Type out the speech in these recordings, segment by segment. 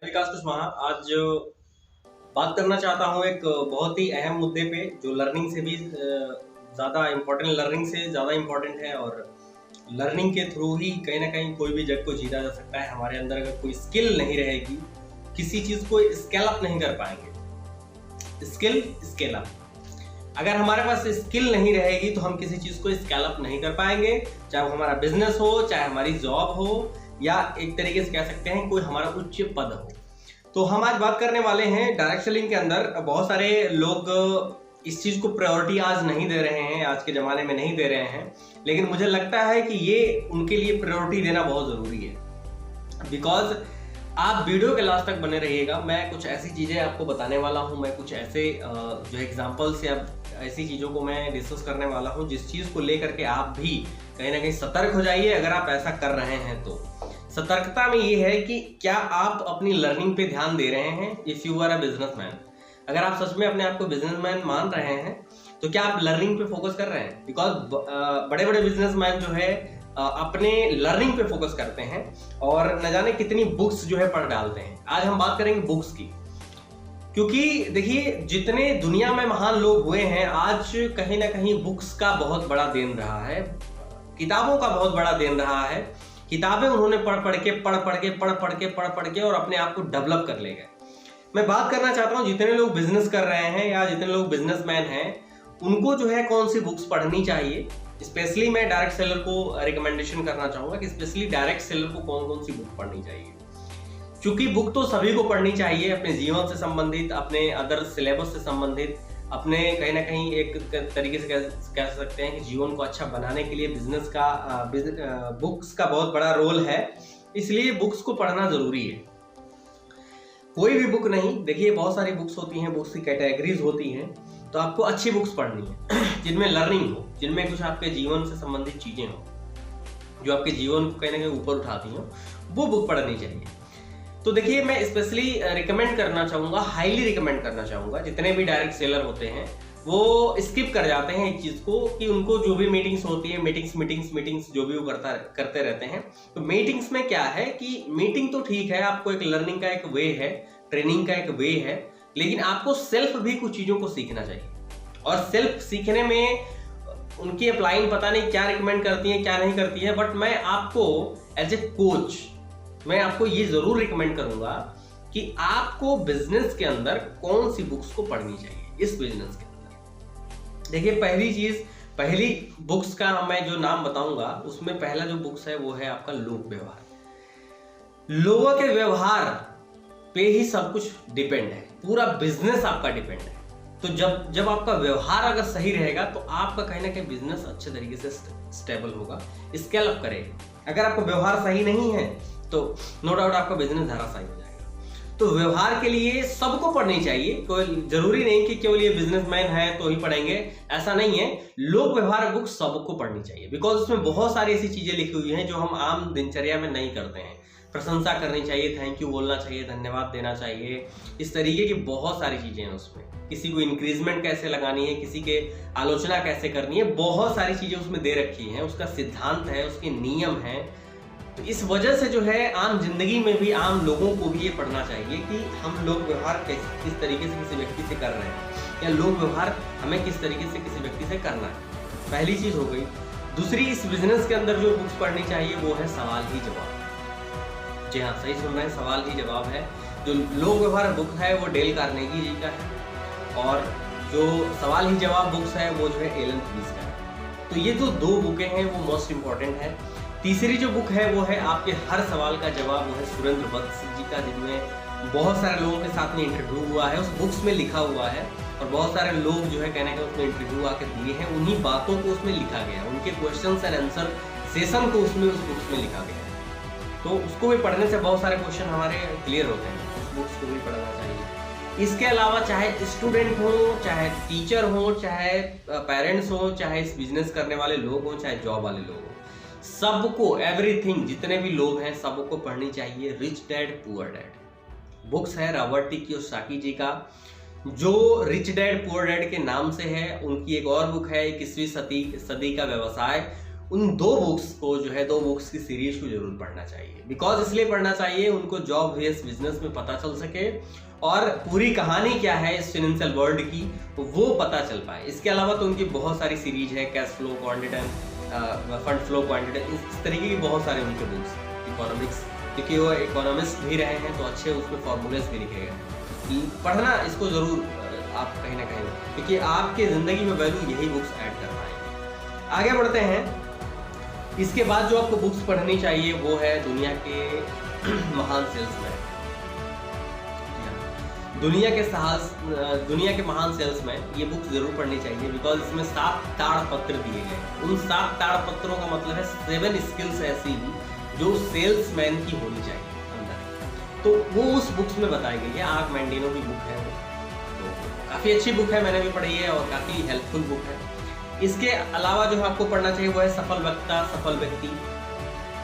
विकास कुशवाहा आज बात करना चाहता हूँ एक बहुत ही अहम मुद्दे पे जो लर्निंग से भी ज़्यादा इम्पोर्टेंट लर्निंग से ज़्यादा इम्पोर्टेंट है और लर्निंग के थ्रू ही कहीं ना कहीं कोई भी जग को जीता जा सकता है। हमारे अंदर अगर कोई स्किल नहीं रहेगी, किसी चीज़ को स्केल अप नहीं कर पाएंगे। स्किल स्केल अप, अगर हमारे पास स्किल नहीं रहेगी तो हम किसी चीज़ को स्केल अप नहीं कर पाएंगे, चाहे वो हमारा बिजनेस हो, चाहे हमारी जॉब हो, या एक तरीके से कह सकते हैं कोई हमारा उच्च पद हो। तो हम आज बात करने वाले हैं डायरेक्ट सेलिंग के अंदर। बहुत सारे लोग इस चीज़ को प्रायोरिटी आज नहीं दे रहे हैं, आज के ज़माने में नहीं दे रहे हैं, लेकिन मुझे लगता है कि ये उनके लिए प्रायोरिटी देना बहुत ज़रूरी है। बिकॉज आप वीडियो के लास्ट तक बने रहिएगा। मैं कुछ ऐसी चीज़ें आपको बताने वाला हूँ, मैं कुछ ऐसे जो एग्जाम्पल्स या ऐसी चीज़ों को मैं डिस्कस करने वाला हूँ जिस चीज़ को लेकर के आप भी कहीं ना कहीं सतर्क हो जाइए। अगर आप ऐसा कर रहे हैं तो सतर्कता में ये है कि क्या आप अपनी लर्निंग पे ध्यान दे रहे हैं। If you are a businessman, अगर आप सच में अपने आप को बिजनेसमैन मान रहे हैं तो क्या आप लर्निंग पे फोकस कर रहे हैं। बिकॉज बड़े बड़े बिजनेसमैन जो है अपने लर्निंग पे फोकस करते हैं और न जाने कितनी बुक्स जो है पढ़ डालते हैं। आज हम बात करेंगे बुक्स की, क्योंकि देखिए जितने दुनिया में महान लोग हुए हैं आज कहीं ना कहीं बुक्स का बहुत बड़ा देन रहा है, किताबों का बहुत बड़ा देन रहा है। किताबें उन्होंने पढ़ पढ़ के और अपने आप को डेवलप कर ले गए। मैं बात करना चाहता हूँ जितने लोग बिजनेस कर रहे हैं या जितने लोग बिजनेसमैन हैं उनको जो है कौन सी बुक्स पढ़नी चाहिए। स्पेशली मैं डायरेक्ट सेलर को रिकमेंडेशन करना चाहूंगा कि स्पेशली डायरेक्ट सेलर को कौन कौन सी बुक पढ़नी चाहिए। क्योंकि बुक तो सभी को पढ़नी चाहिए, अपने जीवन से संबंधित, अपने अदर सिलेबस से संबंधित, अपने कहीं ना कहीं एक तरीके से कह सकते हैं कि जीवन को अच्छा बनाने के लिए बिजनेस का बुक्स का बहुत बड़ा रोल है। इसलिए बुक्स को पढ़ना जरूरी है। कोई भी बुक नहीं, देखिए बहुत सारी बुक्स होती हैं, बुक्स की कैटेगरीज होती हैं, तो आपको अच्छी बुक्स पढ़नी है जिनमें लर्निंग हो, जिनमें कुछ आपके जीवन से संबंधित चीजें हो, जो आपके जीवन को कहीं ना कहीं ऊपर उठाती हो, वो बुक पढ़नी चाहिए। तो देखिए मैं स्पेशली रिकमेंड करना चाहूँगा, हाईली रिकमेंड करना चाहूँगा, जितने भी डायरेक्ट सेलर होते हैं वो स्किप कर जाते हैं इस चीज़ को कि उनको जो भी मीटिंग्स होती है, मीटिंग्स जो भी वो करते रहते हैं। तो मीटिंग्स में क्या है कि मीटिंग तो ठीक है, आपको एक लर्निंग का एक वे है, ट्रेनिंग का एक वे है, लेकिन आपको सेल्फ भी कुछ चीज़ों को सीखना चाहिए। और सेल्फ सीखने में उनकी अपलाइन पता नहीं क्या रिकमेंड करती है क्या नहीं करती है, बट मैं आपको एज ए कोच मैं आपको ये जरूर रिकमेंड करूंगा कि आपको बिजनेस के अंदर कौन सी बुक्स को पढ़नी चाहिए। इस बिजनेस के अंदर देखिए पहली बुक्स का मैं जो नाम बताऊंगा उसमें पहला जो बुक्स है वो है आपका लोक व्यवहार। लोगों के व्यवहार पे ही सब कुछ डिपेंड है, पूरा बिजनेस आपका डिपेंड है। तो जब आपका व्यवहार अगर सही रहेगा तो आपका कहीं ना कहीं बिजनेस अच्छे तरीके से स्टेबल होगा, स्केल अप करेगा। अगर आपका व्यवहार सही नहीं है तो नो डाउट आपका बिजनेस धराशायी हो जाएगा। तो व्यवहार के लिए सबको पढ़नी चाहिए, कोई जरूरी नहीं कि केवल ये बिजनेसमैन है तो ही पढ़ेंगे, ऐसा नहीं है। लोक व्यवहार बुक सबको पढ़नी चाहिए, बिकॉज उसमें बहुत सारी ऐसी चीजें लिखी हुई हैं जो हम आम दिनचर्या में नहीं करते हैं। प्रशंसा करनी चाहिए, थैंक यू बोलना चाहिए, धन्यवाद देना चाहिए, इस तरीके की बहुत सारी चीजें हैं उसमें। किसी को इंक्रीजमेंट कैसे लगानी है, किसी के आलोचना कैसे करनी है, बहुत सारी चीजें उसमें दे रखी हैं, उसका सिद्धांत है, उसके नियम है। तो इस वजह से जो है आम जिंदगी में भी आम लोगों को भी ये पढ़ना चाहिए कि हम लोग व्यवहार किस तरीके से किसी व्यक्ति से कर रहे हैं, या लोग व्यवहार हमें किस तरीके से किसी व्यक्ति से करना है। पहली चीज हो गई। दूसरी, इस बिजनेस के अंदर जो बुक्स पढ़नी चाहिए वो है सवाल ही जवाब। जी हाँ, सही सुन रहे हैं, सवाल ही जवाब है। जो लोक व्यवहार बुक है वो डेल कार्नेगी जी का है, और जो सवाल ही जवाब बुक्स है वो जो है एलन पीस का है। तो ये जो दो बुकें हैं वो मोस्ट इंपॉर्टेंट है। तीसरी जो बुक है वो है आपके हर सवाल का जवाब, वो है सुरेंद्र वत्स जी का, जिनमें बहुत सारे लोगों के साथ में इंटरव्यू हुआ है, उस बुक्स में लिखा हुआ है, और बहुत सारे लोग जो है कहने का उसमें इंटरव्यू आके दिए हैं, उन्हीं बातों को उसमें लिखा गया, उनके क्वेश्चन एंड आंसर सेशन को उसमें उस बुक्स में लिखा गया है। तो उसको भी पढ़ने से बहुत सारे क्वेश्चन हमारे क्लियर होते हैं, उस बुक्स को भी पढ़ना चाहिए। इसके अलावा चाहे स्टूडेंट हो, चाहे टीचर हो, चाहे पेरेंट्स हो, चाहे इस बिजनेस करने वाले लोग हो, चाहे जॉब वाले लोग हो, सबको, एवरीथिंग, जितने भी लोग हैं सबको पढ़नी चाहिए rich dad poor dad. Books है रॉबर्ट टी कियोसाकी जी का, जो रिच डैड पुअर डैड के नाम से है। उनकी एक और बुक है 21वीं सदी का व्यवसाय, उन 2 बुक्स को जो है 2 बुक्स की सीरीज को जरूर पढ़ना चाहिए। बिकॉज इसलिए पढ़ना चाहिए उनको जॉब बेस्ड बिजनेस में पता चल सके और पूरी कहानी क्या है इस फाइनेंशियल वर्ल्ड की वो पता चल पाए। इसके अलावा तो उनकी बहुत सारी सीरीज है, कैश फ्लो क्वांटिटेंस, फंड फ्लो क्वांटिटेंस, इस तरीके की बहुत सारे उनके बुक्स, इकोनॉमिक्स, क्योंकि वो इकोनॉमिस्ट भी रहे हैं तो अच्छे उसमें फॉर्मूलेस भी लिखे गए। पढ़ना इसको जरूर आप कहीं ना कहीं, क्योंकि आपके जिंदगी में वैल्यू यही बुक्स ऐड कर पाएंगे। आगे बढ़ते हैं। इसके बाद जो आपको बुक्स पढ़नी चाहिए वो है दुनिया के महान सेल्समैन। दुनिया के महान सेल्समैन, ये बुक जरूर पढ़नी चाहिए बिकॉज इसमें 7 ताड़पत्र दिए गए। उन 7 ताड़पत्रों का मतलब है 7 स्किल्स ऐसी जो सेल्समैन की होनी चाहिए अंदर, तो वो उस बुक्स में बताई गई है। आर्क मैंडिनो की बुक है, तो काफ़ी अच्छी बुक है, मैंने भी पढ़ी है और काफ़ी हेल्पफुल बुक है। इसके अलावा जो आपको पढ़ना चाहिए वो है सफल वक्ता सफल व्यक्ति,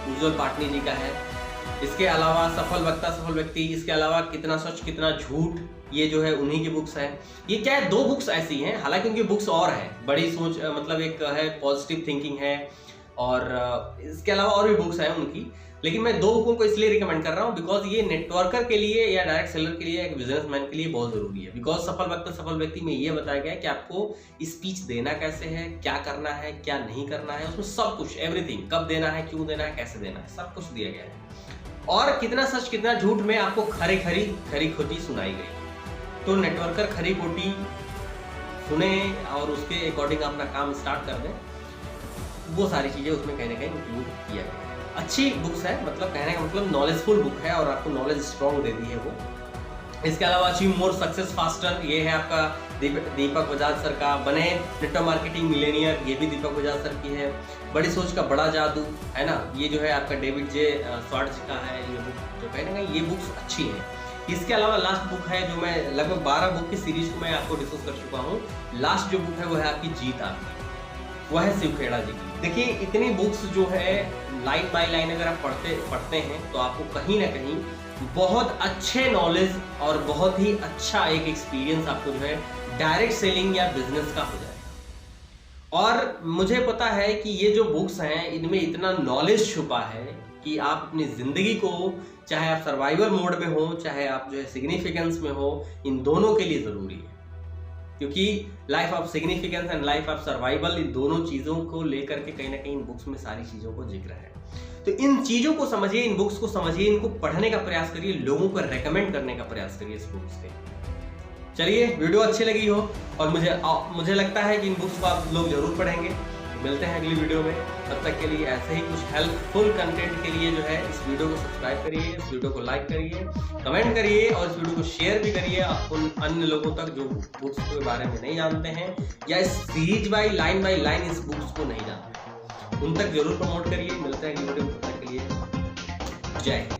उज्ज्वल पाटनी जी का है। इसके अलावा सफल वक्ता सफल व्यक्ति, इसके अलावा कितना सच कितना झूठ, ये जो है उन्हीं की बुक्स हैं। ये क्या है, 2 बुक्स ऐसी हैं, हालांकि उनकी बुक्स और है, बड़ी सोच, मतलब एक है पॉजिटिव थिंकिंग है और इसके अलावा और भी बुक्स हैं उनकी, लेकिन मैं 2 बुकों को इसलिए रिकमेंड कर रहा हूँ बिकॉज ये नेटवर्कर के लिए या डायरेक्ट सेलर के लिए, एक बिजनेसमैन के लिए बहुत जरूरी है। बिकॉज सफल वक्ता सफल व्यक्ति में ये बताया गया है कि आपको स्पीच देना कैसे है, क्या करना है, क्या नहीं करना है, उसमें सब कुछ, एवरीथिंग, कब देना है, क्यों देना है, कैसे देना है, सब कुछ दिया गया है। और कितना सच कितना झूठ में आपको खरी खोटी सुनाई गई। तो नेटवर्कर खरी खोटी सुने और उसके अकॉर्डिंग अपना काम स्टार्ट कर दें, वो सारी चीजें उसमें कहीं ना कहीं इंक्लूड किया गया है। अच्छी बुक्स है, मतलब कहने का मतलब नॉलेजफुल बुक है और आपको नॉलेज स्ट्रॉन्ग देती है वो। इसके अलावा अचीव मोर सक्सेस फास्टर, ये है आपका दीपक बजाज सर का। बने नेटवर्क मार्केटिंग मिलेनियर, ये भी दीपक बजाज सर की है। बड़ी सोच का बड़ा जादू है ना, ये जो है आपका डेविड जे स्वार्ट्ज का है ये बुक, जो कहीं ना कहीं ये बुक्स अच्छी हैं। इसके अलावा लास्ट बुक है जो मैं लगभग 12 बुक की सीरीज को मैं आपको डिस्कस कर चुका हूँ। लास्ट जो बुक है वो है आपकी जीत आपकी, वह है शिव खेड़ा जी की। देखिए इतनी बुक्स जो है लाइन बाय लाइन अगर आप पढ़ते हैं तो आपको कहीं ना कहीं बहुत अच्छे नॉलेज और बहुत ही अच्छा एक एक्सपीरियंस आपको जो है डायरेक्ट सेलिंग या बिजनेस का हो जाएगा। और मुझे पता है कि ये जो बुक्स हैं इनमें इतना नॉलेज छुपा है कि आप अपनी जिंदगी को, चाहे आप सर्वाइवल मोड में हो, चाहे आप जो है सिग्निफिकेंस में हो, इन दोनों के लिए जरूरी है। क्योंकि life of significance and life of survival, इन दोनों चीजों को लेकर के कहीं ना कहीं इन बुक्स में सारी चीजों को जिक्र है। तो इन चीजों को समझिए, इन बुक्स को समझिए, इनको पढ़ने का प्रयास करिए, लोगों को रेकमेंड करने का प्रयास करिए इस बुक्स के। चलिए, वीडियो अच्छी लगी हो और मुझे लगता है कि इन बुक्स को आप लोग जरूर पढ़ेंगे। मिलते हैं अगली वीडियो में, तब तक के लिए ऐसे ही कुछ हेल्पफुल कंटेंट के लिए जो है इस वीडियो को सब्सक्राइब करिए, इस वीडियो को लाइक करिए, कमेंट करिए और इस वीडियो को शेयर भी करिए उन अन्य लोगों तक जो बुक्स के बारे में नहीं जानते हैं या इस सीरीज बाय लाइन इस बुक्स को नहीं जानते, उन तक जरूर प्रमोट करिए। मिलते हैं अगली वीडियो में, तब तक के लिए जय हिंद।